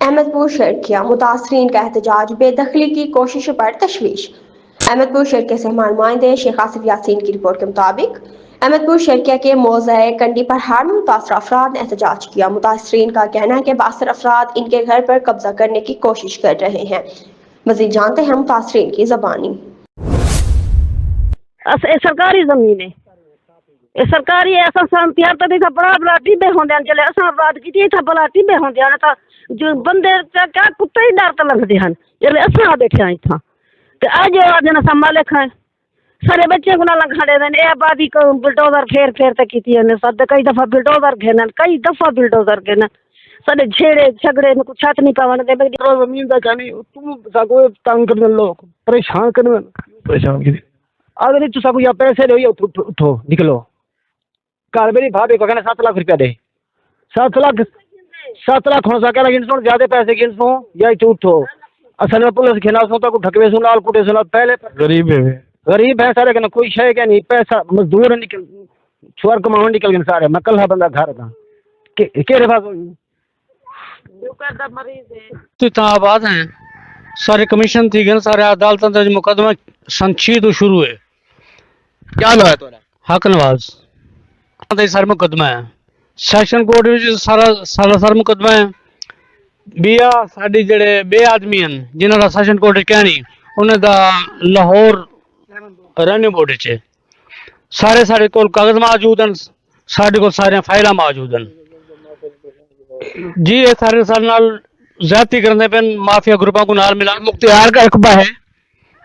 अहमदपुर शर्किया मुतासरीन का एहतजाज, बेदखली की कोशिश पर तशवीश। अहमदपुर शर्किया से हमारे नुमाइंदे शेख आसिफ यासीन की रिपोर्ट के मुताबिक अहमदपुर शर्किया के मौज़े कंडी पहाड़ में मुतासर अफराद ने एहतजाज किया। मुतासरीन का कहना है कि 72 अफराद इनके घर पर कब्जा करने की कोशिश कर रहे हैं। मजीद जानते हैं मुतासरीन की ज़बानी। सरकारी जमीन है, सरकारी है। तो बड़ा बड़ा टिब्बे होंगे चले असा बात की इतना बड़ा टिब्बे होंगे तो जो बंदे क्या कुत्ते ही डर तो लगते हैं जल्द असा बैठे हैं इतना तो आज आज ना मालिक है सारे बच्चे को ना खड़े देने आबादी को बुलडोजर फेर फेर तक की सद कई दफा बुलडोजर घेन कई दफा बुलडोजर घेन सारे झेड़े झगड़े में कुछ छत नहीं पावन दे जमीन का कहनी तुम सको तंग कर लोग परेशान कर अगर तू सको या पैसे दो या उठो निकलो कल मेरी भाभी को कहना 7 लाख रुपया दे 7 लाख हो सके लेकिन सुन ज्यादा पैसे गिन सो या उठो असल में पुलिस खेना सो तो ठकवे सुन लाल कुटे सुन पहले गरीब है सारे कहना कोई शय क्या नहीं पैसा मजदूर निकल छुआर कमावन निकल गए सारे मैं कल बंदा घर का केरे पास तो आबाद हैं सारे कमीशन थी गए सारे अदालत मुकदमा संक्षी तो शुरू है क्या लो है तोरा हक नवाज सारे मुकदमा है सैशन कोर्ट में सारा मुकदमा है बिया साडी जेड़े बे आदमी हैं जिन्होंने सैशन कोर्ट कहनी उन्हें दा लाहौर रेवेन्यू बोर्ड च सारे साढ़े कोल कागज मौजूद हैं साढ़े कोल सारे फाइल मौजूद हैं जी ये सारे साल नाल ज्यादती करने पे माफिया ग्रुपों को नाल मिला मुख्तियार का रकबा है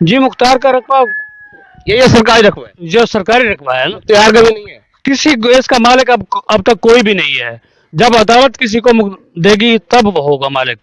जी मुख्तार का रकबा ये सरकारी रकबा है जो सरकारी रकबा है ना मुख्तियार का भी नहीं है किसी इसका मालिक अब तक कोई भी नहीं है। जब अदालत किसी को देगी तब वो होगा मालिक।